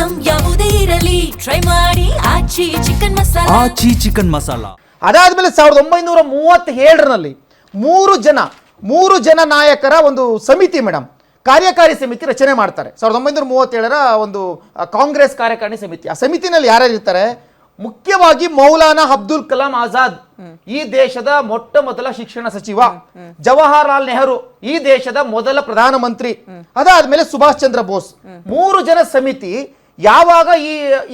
Item ಯಾವುದೇ ಇರಲಿ try ಮಾಡಿ ಆಚಿ ಚಿಕನ್ ಮಸಾಲ. ಅದಾದ್ಮೇಲೆ 1937ರಲ್ಲಿ ಮೂರು ಜನ ನಾಯಕರ ಒಂದು ಸಮಿತಿ ಮೇಡಮ್, ಕಾರ್ಯಕಾರಿ ಸಮಿತಿ ರಚನೆ ಮಾಡ್ತಾರೆ. 1937ರ ಒಂದು ಕಾಂಗ್ರೆಸ್ ಕಾರ್ಯಕಾರಿ ಸಮಿತಿ. ಆ ಸಮಿತಿನಲ್ಲಿ ಯಾರ್ಯಾರು ಇರ್ತಾರೆ? ಮುಖ್ಯವಾಗಿ ಮೌಲಾನಾ ಅಬ್ದುಲ್ ಕಲಾಂ ಆಜಾದ್, ಈ ದೇಶದ ಮೊಟ್ಟ ಮೊದಲ ಶಿಕ್ಷಣ ಸಚಿವ. ಜವಾಹರ್ಲಾಲ್ ನೆಹರು, ಈ ದೇಶದ ಮೊದಲ ಪ್ರಧಾನಮಂತ್ರಿ. ಅದಾದ್ಮೇಲೆ ಸುಭಾಷ್ ಚಂದ್ರ ಬೋಸ್. 3 ಜನ ಸಮಿತಿ ಯಾವಾಗ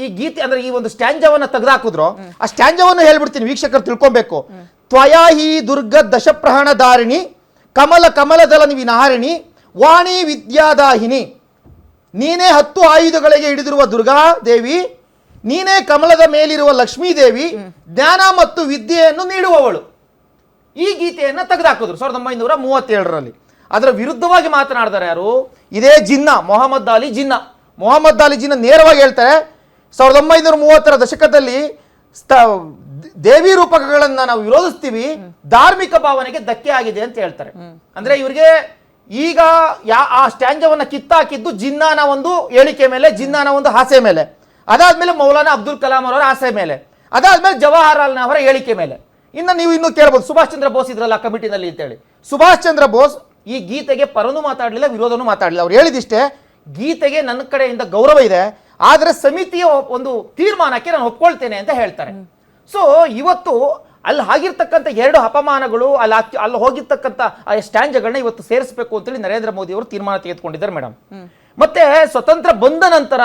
ಈ ಗೀತೆ ಅಂದ್ರೆ ಈ ಒಂದು ಸ್ಟ್ಯಾಂಜವನ್ನ ತೆಗೆದಾಕಿದ್ರು, ಆ ಸ್ಟ್ಯಾಂಜವನ್ನು ಹೇಳ್ಬಿಡ್ತೀನಿ, ವೀಕ್ಷಕರು ತಿಳ್ಕೊಬೇಕು. ತ್ವಯಾ ಹಿ ದುರ್ಗ ದಶಪ್ರಹಣ ಧಾರಿಣಿ, ಕಮಲ ಕಮಲದಲ ವಿನಾರಿಣಿ, ವಾಣಿ ವಿದ್ಯಾದಾಹಿನಿ. ನೀನೇ 10 ಆಯುಧಗಳಿಗೆ ಹಿಡಿದಿರುವ ದುರ್ಗಾ ದೇವಿ, ನೀನೇ ಕಮಲದ ಮೇಲಿರುವ ಲಕ್ಷ್ಮೀ ದೇವಿ, ಜ್ಞಾನ ಮತ್ತು ವಿದ್ಯೆಯನ್ನು ನೀಡುವವಳು. ಈ ಗೀತೆಯನ್ನು ತೆಗೆದುಹಾಕಿದ್ರು 1937ರಲ್ಲಿ. ಅದರ ವಿರುದ್ಧವಾಗಿ ಮಾತನಾಡಿದ್ದಾರೆ ಯಾರು? ಇದೇ ಜಿನ್ನಾ, ಮೊಹಮ್ಮದ್ ಅಲಿ ಜಿನ್ನಾ ನೇರವಾಗಿ ಹೇಳ್ತಾರೆ, 1930ರ ದಶಕದಲ್ಲಿ ದೇವಿ ರೂಪಕಗಳನ್ನ ನಾವು ವಿರೋಧಿಸ್ತೀವಿ, ಧಾರ್ಮಿಕ ಭಾವನೆಗೆ ಧಕ್ಕೆ ಆಗಿದೆ ಅಂತ ಹೇಳ್ತಾರೆ. ಅಂದ್ರೆ ಇವರಿಗೆ ಈಗ ಆ ಸ್ಟ್ಯಾಂಜವನ್ನ ಕಿತ್ತಾಕಿದ್ದು ಜಿನ್ನಾನ ಒಂದು ಹೇಳಿಕೆ ಮೇಲೆ, ಜಿನ್ನಾನ ಒಂದು ಆಸೆ ಮೇಲೆ. ಅದಾದ್ಮೇಲೆ ಮೌಲಾನಾ ಅಬ್ದುಲ್ ಕಲಾಂ ಅವರ ಆಸೆ ಮೇಲೆ, ಅದಾದ್ಮೇಲೆ ಜವಾಹರ್ಲಾಲ್ ಅವರ ಹೇಳಿಕೆ ಮೇಲೆ. ನೀವು ಕೇಳಬಹುದು ಸುಭಾಷ್ ಚಂದ್ರ ಬೋಸ್ ಇದ್ರಲ್ಲ ಕಮಿಟಿನಲ್ಲಿ ಅಂತೇಳಿ. ಸುಭಾಷ್ ಚಂದ್ರ ಬೋಸ್ ಈ ಗೀತೆಗೆ ಪರನೂ ಮಾತಾಡಲಿಲ್ಲ, ವಿರೋಧನೂ ಮಾತಾಡಲಿಲ್ಲ. ಅವ್ರು ಹೇಳಿದಿಷ್ಟೇ, ಗೀತೆಗೆ ನನ್ನ ಕಡೆಯಿಂದ ಗೌರವ ಇದೆ, ಆದರೆ ಸಮಿತಿಯ ಒಂದು ತೀರ್ಮಾನಕ್ಕೆ ನಾನು ಒಪ್ಕೊಳ್ತೇನೆ ಅಂತ ಹೇಳ್ತಾರೆ. ಸೊ ಇವತ್ತು ಅಲ್ಲಿ ಆಗಿರ್ತಕ್ಕಂಥ 2 ಅಪಮಾನಗಳು, ಅಲ್ಲಿ ಹೋಗಿರ್ತಕ್ಕಂಥ ಆ ಸ್ಟ್ಯಾಂಜಗಳನ್ನ ಇವತ್ತು ಸೇರಿಸಬೇಕು ಅಂತೇಳಿ ನರೇಂದ್ರ ಮೋದಿ ಅವರು ತೀರ್ಮಾನ ತೆಗೆದುಕೊಂಡಿದ್ದಾರೆ ಮೇಡಮ್. ಮತ್ತೆ ಸ್ವತಂತ್ರ ಬಂದ ನಂತರ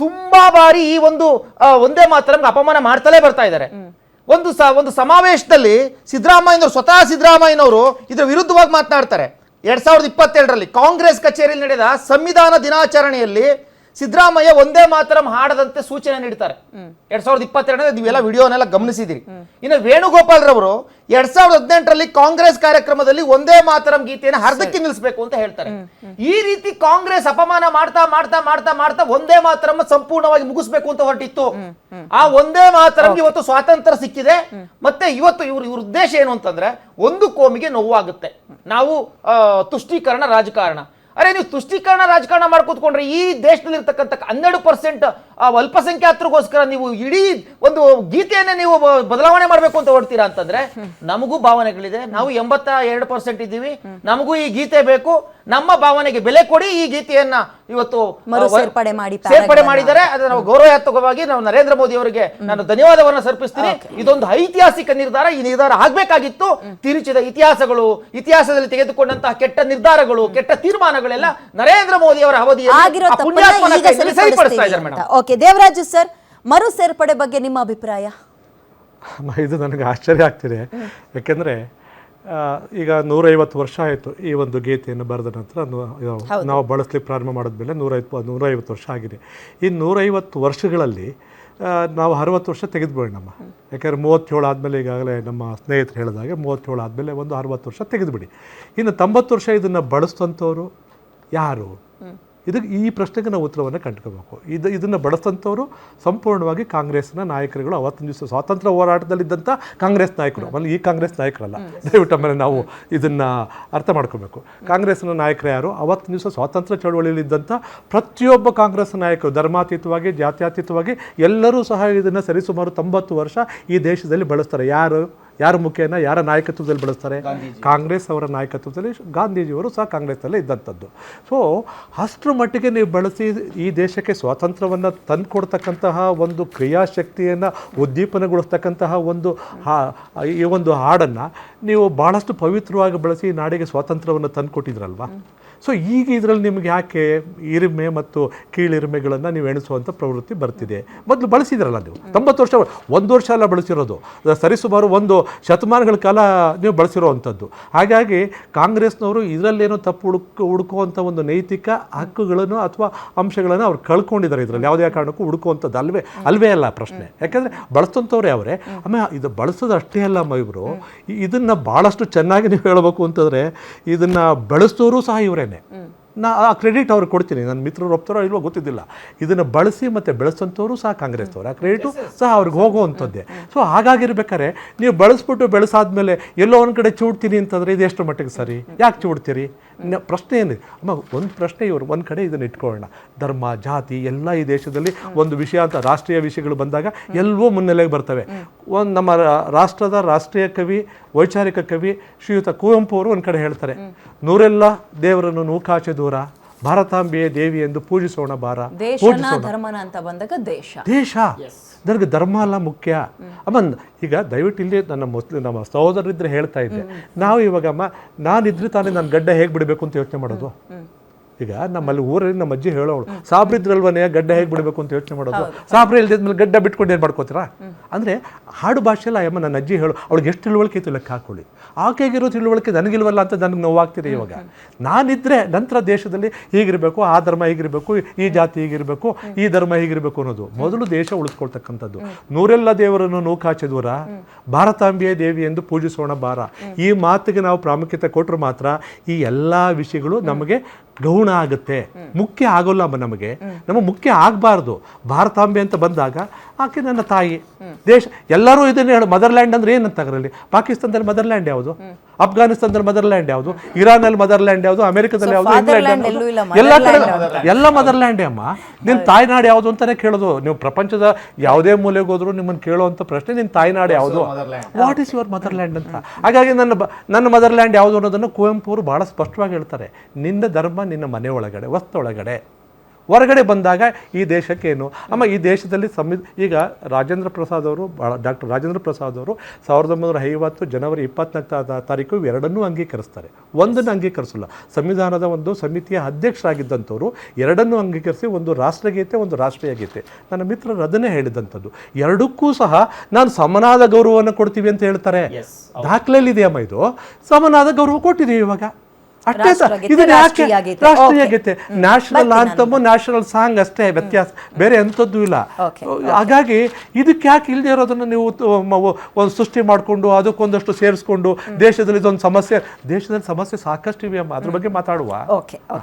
ತುಂಬಾ ಬಾರಿ ಈ ಒಂದು ಒಂದೇ ಮಾತರಂಗ ಅಪಮಾನ ಮಾಡ್ತಲೇ ಬರ್ತಾ ಇದ್ದಾರೆ. ಒಂದು ಸಮಾವೇಶದಲ್ಲಿ ಸ್ವತಃ ಸಿದ್ದರಾಮಯ್ಯನವರು ಇದರ ವಿರುದ್ಧವಾಗಿ ಮಾತನಾಡ್ತಾರೆ. 2022ರಲ್ಲಿ ಕಾಂಗ್ರೆಸ್ ಕಚೇರಿಯಲ್ಲಿ ನಡೆದ ಸಂವಿಧಾನ ದಿನಾಚರಣೆಯಲ್ಲಿ ಸಿದ್ದರಾಮಯ್ಯ ಒಂದೇ ಮಾತರಂ ಹಾಡದಂತೆ ಸೂಚನೆ ನೀಡ್ತಾರೆ. 2022 ನೀವೆಲ್ಲ ವಿಡಿಯೋನೆಲ್ಲ ಗಮನಿಸಿದಿರಿ. ಇನ್ನು ವೇಣುಗೋಪಾಲ್ ರವರು 2018ರಲ್ಲಿ ಕಾಂಗ್ರೆಸ್ ಕಾರ್ಯಕ್ರಮದಲ್ಲಿ ಒಂದೇ ಮಾತರಂ ಗೀತೆಯನ್ನು ಅರ್ಧಕ್ಕೆ ನಿಲ್ಲಿಸಬೇಕು ಅಂತ ಹೇಳ್ತಾರೆ. ಈ ರೀತಿ ಕಾಂಗ್ರೆಸ್ ಅಪಮಾನ ಮಾಡ್ತಾ ಮಾಡ್ತಾ ಮಾಡ್ತಾ ಮಾಡ್ತಾ ಒಂದೇ ಮಾತರಂ ಸಂಪೂರ್ಣವಾಗಿ ಮುಗಿಸ್ಬೇಕು ಅಂತ ಹೊರಟಿತ್ತು. ಆ ಒಂದೇ ಮಾತರಂ ಇವತ್ತು ಸ್ವಾತಂತ್ರ್ಯ ಸಿಕ್ಕಿದೆ. ಮತ್ತೆ ಇವತ್ತು ಇವ್ರ ಉದ್ದೇಶ ಏನು ಅಂತಂದ್ರೆ, ಒಂದು ಕೋಮಿಗೆ ನೋವಾಗುತ್ತೆ, ನಾವು ತುಷ್ಟೀಕರಣ ರಾಜಕಾರಣ. ಅರೆ ನೀವು ತುಷ್ಟೀಕರಣ ರಾಜಕಾರಣ ಮಾಡ್ಕೂತ್ಕೊಂಡ್ರೆ ಈ ದೇಶದಲ್ಲಿ ಇರ್ತಕ್ಕಂಥ 12% ಅಲ್ಪಸಂಖ್ಯಾತರಿಗೋಸ್ಕರ ನೀವು ಇಡೀ ಒಂದು ಗೀತೆಯನ್ನೇ ನೀವು ಬದಲಾವಣೆ ಮಾಡಬೇಕು ಅಂತ ಹೊಡ್ತೀರಾ ಅಂತಂದ್ರೆ, ನಮಗೂ ಭಾವನೆಗಳಿದೆ, ನಾವು 82% ಇದ್ದೀವಿ, ನಮಗೂ ಈ ಗೀತೆ ಬೇಕು, ನಮ್ಮ ಭಾವನೆಗೆ ಬೆಲೆ ಕೊಡಿ, ಈ ಗೀತೆಯನ್ನ ಇವತ್ತು ಸೇರ್ಪಡೆ ಮಾಡಿದ್ದಾರೆ. ಅದನ್ನ ನಾವು ಗೌರವಾತ್ಮಕವಾಗಿ ನಾವು ನರೇಂದ್ರ ಮೋದಿ ಅವರಿಗೆ ನಾನು ಧನ್ಯವಾದವನ್ನ ಸಮರ್ಪಿಸ್ತೀನಿ. ಇದೊಂದು ಐತಿಹಾಸಿಕ ನಿರ್ಧಾರ. ಈ ನಿರ್ಧಾರ ಆಗ್ಬೇಕಾಗಿತ್ತು. ತಿರುಚಿದ ಇತಿಹಾಸದಲ್ಲಿ ತೆಗೆದುಕೊಂಡಂತಹ ಕೆಟ್ಟ ನಿರ್ಧಾರಗಳು, ಕೆಟ್ಟ ತೀರ್ಮಾನಗಳೆಲ್ಲ ನರೇಂದ್ರ ಮೋದಿ ಅವರ ಅವಧಿಯಲ್ಲಿ ಸರಿಪಡಿಸ್ತಾ ಇದ್ದಾರೆ ಮೇಡಮ್. ಓಕೆ, ದೇವರಾಜು ಸರ್, ಮರು ಸೇರ್ಪಡೆ ಬಗ್ಗೆ ನಿಮ್ಮ ಅಭಿಪ್ರಾಯ? ಇದು ನನಗೆ ಆಶ್ಚರ್ಯ ಆಗ್ತಿದೆ. ಯಾಕೆಂದರೆ ಈಗ 150 ವರ್ಷ ಆಯಿತು ಈ ಒಂದು ಗೀತೆಯನ್ನು ಬರೆದ ನಂತರ. ನಾವು ಬಳಸ್ಲಿಕ್ಕೆ ಪ್ರಾರಂಭ ಮಾಡಿದ್ಮೇಲೆ 150 ವರ್ಷ ಆಗಿದೆ. ಈ 150 ವರ್ಷಗಳಲ್ಲಿ ನಾವು 60 ವರ್ಷ ತೆಗೆದುಬಿಡಿ ನಮ್ಮ. ಯಾಕೆಂದರೆ 37 ಆದಮೇಲೆ ಈಗಾಗಲೇ ನಮ್ಮ ಸ್ನೇಹಿತರು ಹೇಳಿದಾಗೆ 37 ಆದಮೇಲೆ ಒಂದು 60 ವರ್ಷ ತೆಗೆದುಬಿಡಿ. ಇನ್ನು 90 ವರ್ಷ ಇದನ್ನು ಬಳಸ್ತಂಥವ್ರು ಯಾರು? ಈ ಪ್ರಶ್ನೆಗೆ ನಾವು ಉತ್ತರವನ್ನು ಕಂಡುಕೋಬೇಕು. ಇದನ್ನು ಬಳಸಿದಂಥವರು ಸಂಪೂರ್ಣವಾಗಿ ಕಾಂಗ್ರೆಸ್ನ ನಾಯಕರುಗಳು. ಅವತ್ತಿನ ದಿವಸ ಸ್ವಾತಂತ್ರ್ಯ ಹೋರಾಟದಲ್ಲಿದ್ದಂಥ ಕಾಂಗ್ರೆಸ್ ನಾಯಕರು, ಆಮೇಲೆ ಈ ಕಾಂಗ್ರೆಸ್ ನಾಯಕರಲ್ಲ. ದಯವಿಟ್ಟು ಆಮೇಲೆ ನಾವು ಇದನ್ನು ಅರ್ಥ ಮಾಡ್ಕೋಬೇಕು. ಕಾಂಗ್ರೆಸ್ನ ನಾಯಕರು ಯಾರು? ಅವತ್ತಿನ ದಿವಸ ಸ್ವಾತಂತ್ರ್ಯ ಚಳವಳಿಯಲ್ಲಿದ್ದಂಥ ಪ್ರತಿಯೊಬ್ಬ ಕಾಂಗ್ರೆಸ್ ನಾಯಕರು, ಧರ್ಮಾತೀತವಾಗಿ ಜಾತ್ಯತೀತವಾಗಿ ಎಲ್ಲರೂ ಸಹ ಇದನ್ನು ಸರಿಸುಮಾರು 90 ವರ್ಷ ಈ ದೇಶದಲ್ಲಿ ಬಳಸ್ತಾರೆ. ಯಾರ ಮುಖೇನ, ಯಾರ ನಾಯಕತ್ವದಲ್ಲಿ ಬಳಸ್ತಾರೆ? ಕಾಂಗ್ರೆಸ್ ಅವರ ನಾಯಕತ್ವದಲ್ಲಿ. ಗಾಂಧೀಜಿಯವರು ಸಹ ಕಾಂಗ್ರೆಸ್ನಲ್ಲೇ ಇದ್ದಂಥದ್ದು. ಸೊ ಅಷ್ಟರ ಮಟ್ಟಿಗೆ ನೀವು ಬಳಸಿ ಈ ದೇಶಕ್ಕೆ ಸ್ವಾತಂತ್ರ್ಯವನ್ನು ತಂದುಕೊಡ್ತಕ್ಕಂತಹ ಒಂದು ಕ್ರಿಯಾಶಕ್ತಿಯನ್ನು ಉದ್ದೀಪನಗೊಳಿಸ್ತಕ್ಕಂತಹ ಈ ಒಂದು ಹಾಡನ್ನು ನೀವು ಭಾಳಷ್ಟು ಪವಿತ್ರವಾಗಿ ಬಳಸಿ ನಾಡಿಗೆ ಸ್ವಾತಂತ್ರ್ಯವನ್ನು ತಂದುಕೊಟ್ಟಿದ್ರಲ್ವ. ಸೊ ಈಗ ಇದರಲ್ಲಿ ನಿಮಗೆ ಯಾಕೆ ಇರಿಮೆ ಮತ್ತು ಕೀಳಿರಿಮೆಗಳನ್ನು ನೀವು ಎಣಿಸುವಂಥ ಪ್ರವೃತ್ತಿ ಬರ್ತಿದೆ? ಮೊದಲು ಬಳಸಿದ್ರಲ್ಲ ನೀವು 90 ವರ್ಷ, 1 ವರ್ಷ ಎಲ್ಲ ಬಳಸಿರೋದು, ಸರಿಸುಮಾರು 1 ಶತಮಾನಗಳ ಕಾಲ ನೀವು ಬಳಸಿರೋವಂಥದ್ದು. ಹಾಗಾಗಿ ಕಾಂಗ್ರೆಸ್ನವರು ಇದರಲ್ಲೇನೋ ತಪ್ಪು ಹುಡುಕುವಂಥ ಒಂದು ನೈತಿಕ ಹಕ್ಕುಗಳನ್ನು ಅಥವಾ ಅಂಶಗಳನ್ನು ಅವ್ರು ಕಳ್ಕೊಂಡಿದ್ದಾರೆ. ಇದರಲ್ಲಿ ಯಾವುದೇ ಕಾರಣಕ್ಕೂ ಹುಡುಕುವಂಥದ್ದು ಅಲ್ವೇ ಅಲ್ಲ ಪ್ರಶ್ನೆ. ಯಾಕೆಂದರೆ ಬಳಸ್ತಂಥವ್ರೆ ಅವರೇ. ಆಮೇಲೆ ಇದು ಬಳಸೋದು ಅಷ್ಟೇ ಅಲ್ಲ ಇವರು, ಇದನ್ನು ಭಾಳಷ್ಟು ಚೆನ್ನಾಗಿ ನೀವು ಹೇಳಬೇಕು ಅಂತಂದರೆ ಇದನ್ನು ಬೆಳೆಸೋರು ಸಹ ಇವರೇ. ಆ ಕ್ರೆಡಿಟ್ ಅವ್ರಿಗೆ ಕೊಡ್ತೀನಿ. ನನ್ನ ಮಿತ್ರರು ಒಪ್ತಾರೋ ಇಲ್ವೋ ಗೊತ್ತಿದ್ದಿಲ್ಲ. ಇದನ್ನು ಬಳಸಿ ಮತ್ತು ಬೆಳೆಸೋಂಥವ್ರು ಸಹ ಕಾಂಗ್ರೆಸ್ನವ್ರು. ಆ ಕ್ರೆಡಿಟು ಸಹ ಅವ್ರಿಗೆ ಹೋಗುವಂಥದ್ದೇ. ಸೊ ಹಾಗಾಗಿರ್ಬೇಕಾದ್ರೆ ನೀವು ಬೆಳೆಸ್ಬಿಟ್ಟು ಬೆಳೆಸಾದ್ಮೇಲೆ ಎಲ್ಲೋ ಒಂದು ಕಡೆ ಚೂಡ್ತೀನಿ ಅಂತಂದರೆ ಇದು ಎಷ್ಟು ಮಟ್ಟಿಗೆ ಸರಿ? ಯಾಕೆ ಚೂಡ್ತೀರಿ? ಪ್ರಶ್ನೆ ಏನಿದೆ ಅಮ್ಮ, ಒಂದು ಪ್ರಶ್ನೆ ಇವರು ಒಂದು ಕಡೆ ಇದನ್ನು ಇಟ್ಕೊಳ್ಳೋಣ. ಧರ್ಮ ಜಾತಿ ಎಲ್ಲ ಈ ದೇಶದಲ್ಲಿ ಒಂದು ವಿಷಯ ಅಂತ ರಾಷ್ಟ್ರೀಯ ವಿಷಯಗಳು ಬಂದಾಗ ಎಲ್ಲವೂ ಮುನ್ನೆಲೆಗೆ ಬರ್ತವೆ. ಒಂದು ನಮ್ಮ ರಾಷ್ಟ್ರದ ರಾಷ್ಟ್ರೀಯ ಕವಿ ವೈಚಾರಿಕ ಕವಿ ಶ್ರೀಯುತ ಕುವೆಂಪು ಅವರು ಒಂದು ಕಡೆ ಹೇಳ್ತಾರೆ, ನೂರೆಲ್ಲ ದೇವರನ್ನು ನೂಕಾಚೆ ದೂರ ಭಾರತಾಂಬೆಯೇ ದೇವಿ ಎಂದು ಪೂಜಿಸೋಣ ಬಾರ. ದೇಶನ ಧರ್ಮನ ಅಂತ ಬಂದಾಗ ದೇಶ ನನಗೆ ಧರ್ಮ ಅಲ್ಲ ಮುಖ್ಯ ಅಮ್ಮ. ಈಗ ದಯವಿಟ್ಟು ಇಲ್ಲಿ ನಮ್ಮ ಸಹೋದರರಿದ್ರೆ ಹೇಳ್ತಾ ಇದ್ದೆ, ನಾವು ಇವಾಗ ಅಮ್ಮ ನಾನಿದ್ರೆ ತಾನೇ ನಾನು ಗಡ್ಡ ಹೇಗೆ ಬಿಡಬೇಕು ಅಂತ ಯೋಚನೆ ಮಾಡೋದು. ಈಗ ನಮ್ಮಲ್ಲಿ ಊರಲ್ಲಿ ನಮ್ಮ ಅಜ್ಜಿ ಹೇಳೋಳು, ಸಾಬ್ರಿದ್ರಲ್ವನೇ ಗಡ್ಡ ಹೇಗೆ ಬಿಡಬೇಕು ಅಂತ ಯೋಚನೆ ಮಾಡೋದು. ಸಾಬ್ರೆ ಇಲ್ದಿದ್ಮೇಲೆ ಗಡ್ಡ ಬಿಟ್ಕೊಂಡು ಏನು ಮಾಡ್ಕೋತೀರಾ ಅಂದರೆ ಹಾಡು ಭಾಷೆಲ್ಲ ಅಮ್ಮ ನನ್ನ ಅಜ್ಜಿ ಹೇಳು, ಅವಳಿಗೆ ಎಷ್ಟು ತಿಳುವಳಿಕೆ ಇತ್ತು ಲೆಕ್ಕ ಹಾಕೊಳ್ಳಿ. ಆಕೆಗಿರೋ ತಿಳುವಳಿಕೆ ನನಗಿಲ್ವಲ್ಲ ಅಂತ ನನಗೆ ನೋವಾಗ್ತಿದೆ. ಇವಾಗ ನಾನಿದ್ರೆ ನಂತರ ದೇಶದಲ್ಲಿ ಹೀಗಿರಬೇಕು, ಆ ಧರ್ಮ ಹೀಗಿರಬೇಕು, ಈ ಜಾತಿ ಹೀಗಿರಬೇಕು, ಈ ಧರ್ಮ ಹೀಗಿರಬೇಕು ಅನ್ನೋದು ಮೊದಲು ದೇಶ ಉಳಿಸ್ಕೊಳ್ತಕ್ಕಂಥದ್ದು. ನೂರೆಲ್ಲ ದೇವರನ್ನು ನೂಕಾಚೆ ದೂರ ಭಾರತಾಂಬೆಯೇ ದೇವಿ ಎಂದು ಪೂಜಿಸೋಣ ಬಾರ. ಈ ಮಾತಿಗೆ ನಾವು ಪ್ರಾಮುಖ್ಯತೆ ಕೊಟ್ಟರು ಮಾತ್ರ ಈ ಎಲ್ಲ ವಿಷಯಗಳು ನಮಗೆ ಗೌಣ ಆಗುತ್ತೆ, ಮುಖ್ಯ ಆಗೋಲ್ಲ ನಮಗೆ ಮುಖ್ಯ ಆಗಬಾರ್ದು. ಭಾರತಾಂಬೆ ಅಂತ ಬಂದಾಗ ಆಕೆ ನನ್ನ ತಾಯಿ ದೇಶ. ಎಲ್ಲರೂ ಇದನ್ನೇ ಹೇಳು, ಮದರ್ಲ್ಯಾಂಡ್ ಅಂದ್ರೆ ಏನಂತ ಅದರಲ್ಲಿ? ಪಾಕಿಸ್ತಾನದಲ್ಲಿ ಮದರ್ಲ್ಯಾಂಡ್ ಯಾವುದು, ಅಫ್ಘಾನಿಸ್ತಾನದಲ್ಲಿ ಮದರ್ಲ್ಯಾಂಡ್ ಯಾವುದು, ಇರಾನಲ್ಲಿ ಮದರ್ಲ್ಯಾಂಡ್ ಯಾವುದು, ಅಮೆರಿಕದಲ್ಲಿ ಯಾವುದು, ಇಂಗ್ಲೆಂಡ್ ಎಲ್ಲ ಕಡೆ ಎಲ್ಲ ಮದರ್ಲ್ಯಾಂಡೇ ಅಮ್ಮ. ನಿನ್ನ ತಾಯ್ನಾಡು ಯಾವುದು ಅಂತಾನೆ ಕೇಳೋದು. ನೀವು ಪ್ರಪಂಚದ ಯಾವುದೇ ಮೂಲೆಗೆ ಹೋದ್ರು ನಿಮ್ಮನ್ನು ಕೇಳುವಂಥ ಪ್ರಶ್ನೆ ನಿನ್ನ ತಾಯ್ನಾಡು ಯಾವುದು, ವಾಟ್ ಈಸ್ ಯುವರ್ ಮದರ್ಲ್ಯಾಂಡ್ ಅಂತ. ಹಾಗಾಗಿ ನನ್ನ ಮದರ್ಲ್ಯಾಂಡ್ ಯಾವುದು ಅನ್ನೋದನ್ನು ಕುವೆಂಪು ಅವರು ಬಹಳ ಸ್ಪಷ್ಟವಾಗಿ ಹೇಳ್ತಾರೆ. ನಿನ್ನ ಧರ್ಮ ನಿನ್ನ ಮನೆ ಒಳಗಡೆ, ವಸ್ತೊಳಗಡೆ. ಹೊರಗಡೆ ಬಂದಾಗ ಈ ದೇಶಕ್ಕೇನು ಅಮ್ಮ. ಈ ದೇಶದಲ್ಲಿ ಈಗ ರಾಜೇಂದ್ರ ಪ್ರಸಾದ್ ಅವರು ಡಾಕ್ಟರ್ ರಾಜೇಂದ್ರ ಪ್ರಸಾದ್ ಅವರು 1950 ಜನವರಿ 24 ತಾರೀಕು ಎರಡನ್ನೂ ಅಂಗೀಕರಿಸ್ತಾರೆ. ಒಂದನ್ನು ಅಂಗೀಕರಿಸಲ್ಲ. ಸಂವಿಧಾನದ ಒಂದು ಸಮಿತಿಯ ಅಧ್ಯಕ್ಷರಾಗಿದ್ದಂಥವ್ರು ಎರಡನ್ನೂ ಅಂಗೀಕರಿಸಿ, ಒಂದು ರಾಷ್ಟ್ರಗೀತೆ ಒಂದು ರಾಷ್ಟ್ರೀಯ ಗೀತೆ. ನನ್ನ ಮಿತ್ರರು ಅದನ್ನೇ ಹೇಳಿದಂಥದ್ದು. ಎರಡಕ್ಕೂ ಸಹ ನಾನು ಸಮನಾದ ಗೌರವವನ್ನು ಕೊಡ್ತೀವಿ ಅಂತ ಹೇಳ್ತಾರೆ. ದಾಖಲೆಯಲ್ಲಿ ಇದೆಯಮ್ಮ, ಇದು ಸಮನಾದ ಗೌರವ ಕೊಟ್ಟಿದ್ದೀವಿ ಇವಾಗ. ಅಷ್ಟೇ ಸರ್. ಇದನ್ನ ಯಾಕೆ ರಾಷ್ಟ್ರೀಯ ಗೀತೆ, ನ್ಯಾಷನಲ್ ಆಂಥಮ್, ನ್ಯಾಷನಲ್ ಸಾಂಗ್ ಅಷ್ಟೇ ವ್ಯತ್ಯಾಸ, ಬೇರೆ ಎಂಥದ್ದು ಇಲ್ಲ. ಹಾಗಾಗಿ ಇದಕ್ಕೆ ಯಾಕೆ ಇಲ್ಲದೆ ಇರೋದನ್ನು ನೀವು ಒಂದು ಸೃಷ್ಟಿ ಮಾಡಿಕೊಂಡು ಅದಕ್ಕೊಂದಷ್ಟು ಸೇರಿಸ್ಕೊಂಡು ದೇಶದಲ್ಲಿ ಇದೊಂದು ಸಮಸ್ಯೆ ಸಾಕಷ್ಟು ಇವೆ ಅಮ್ಮ, ಅದ್ರ ಬಗ್ಗೆ ಮಾತಾಡುವ.